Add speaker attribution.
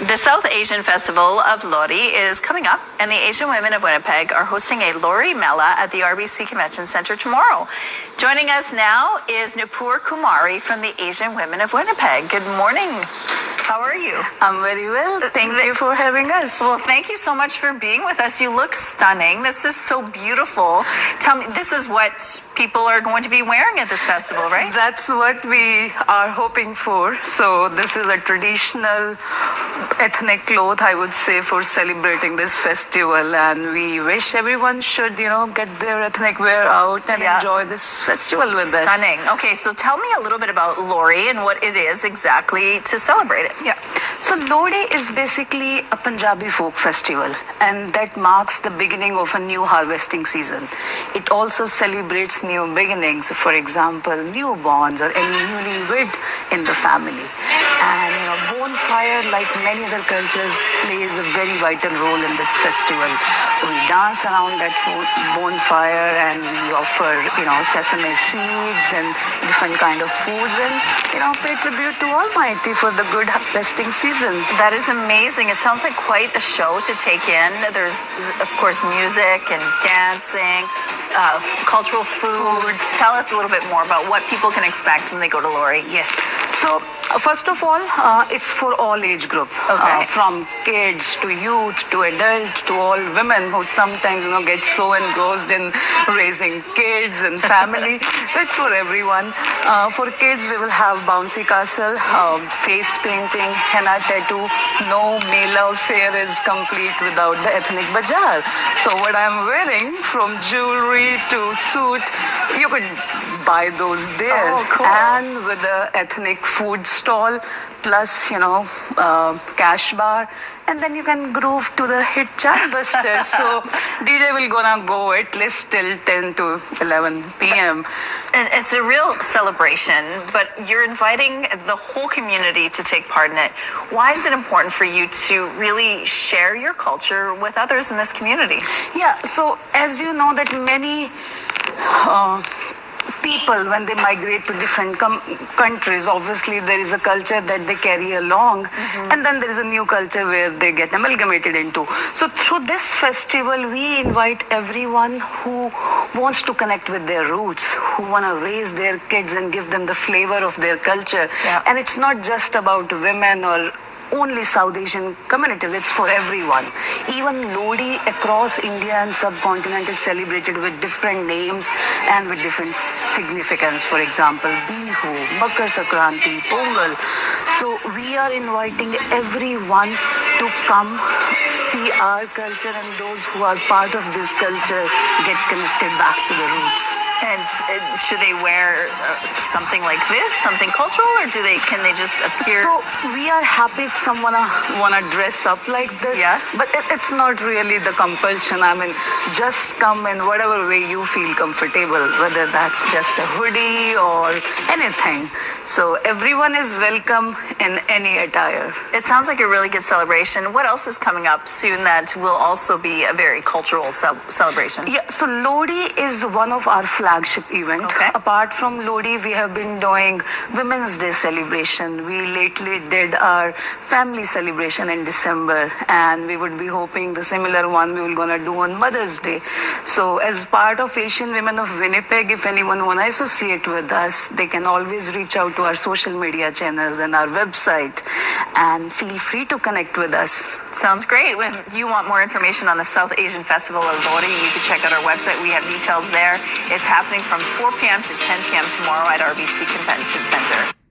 Speaker 1: The South Asian Festival of Lohri is coming up, and the Asian Women of Winnipeg are hosting a Lohri Mela at the RBC Convention Centre tomorrow. Joining us now is Nupur Kumari from the Asian Women of Winnipeg. Good morning. How are you?
Speaker 2: I'm very well. Thank you for having us.
Speaker 1: Well, thank you so much for being with us. You look stunning. This is so beautiful. Tell me, this is what people are going to be wearing at this festival, right?
Speaker 2: That's what we are hoping for. So this is a traditional ethnic cloth, I would say, for celebrating this festival. And we wish everyone should, get their ethnic wear out and enjoy this festival with us.
Speaker 1: Stunning. Okay, so tell me a little bit about Lohri and what it is exactly to celebrate it.
Speaker 2: Yeah. So Lohri is basically a Punjabi folk festival, and that marks the beginning of a new harvesting season. It also celebrates new beginnings, for example, newborns or any newlywed in the family. And bonfire, like many other cultures, plays a very vital role in this festival. We dance around that bonfire and we offer, sesame seeds and different kind of foods and, pay tribute to Almighty for the good harvesting season.
Speaker 1: That is amazing. It sounds like quite a show to take in. There's, of course, music and dancing, cultural foods. Tell us a little bit more about what people can expect when they go to Lohri.
Speaker 2: Yes. So, first of all, it's for all age group.
Speaker 1: Okay.
Speaker 2: From kids to youth to adult to all women who sometimes, get so engrossed in raising kids and family. So it's for everyone. For kids, we will have bouncy castle, face painting, henna tattoo. No Mela fair is complete without the ethnic bazaar. So what I'm wearing, from jewelry to suit, you could buy those there.
Speaker 1: Oh, cool.
Speaker 2: And with the ethnic food stall, plus, cash bar. And then you can groove to the hit Chartbuster. So DJ will gonna go at least till 10 to 11 p.m.
Speaker 1: And it's a real celebration, but you're inviting the whole community to take part in it. Why is it important for you to really share your culture with others in this community?
Speaker 2: Yeah, so as you know that many people, when they migrate to different countries, obviously there is a culture that they carry along, and then there is a new culture where they get amalgamated into. So through this festival, we invite everyone who wants to connect with their roots, who want to raise their kids and give them the flavor of their culture.
Speaker 1: Yeah.
Speaker 2: And it's not just about women or only South Asian communities, it's for everyone. Even Lohri across India and subcontinent is celebrated with different names and with different significance. For example, Bihu, Makar Sankranti, Pongal. So we are inviting everyone to come see our culture, and those who are part of this culture get connected back to the roots.
Speaker 1: And should they wear something like this, something cultural, or can they just appear?
Speaker 2: So we are happy if someone wanna dress up like this.
Speaker 1: Yes.
Speaker 2: But it's not really the compulsion. I mean, just come in whatever way you feel comfortable, whether that's just a hoodie or anything. So everyone is welcome in any attire.
Speaker 1: It sounds like a really good celebration. What else is coming up soon that will also be a very cultural celebration?
Speaker 2: Yeah, so Lohri is one of our flagship events.
Speaker 1: Okay.
Speaker 2: Apart from Lohri, we have been doing Women's Day celebration. We lately did our family celebration in December, and we would be hoping the similar one we will gonna do on Mother's Day. So as part of Asian Women of Winnipeg, if anyone wanna associate with us, they can always reach out to our social media channels and our website, and feel free to connect with us.
Speaker 1: Sounds great. If you want more information on the South Asian Festival of Lohri, you can check out our website. We have details there. It's happening from 4 p.m. to 10 p.m. tomorrow at RBC Convention Centre.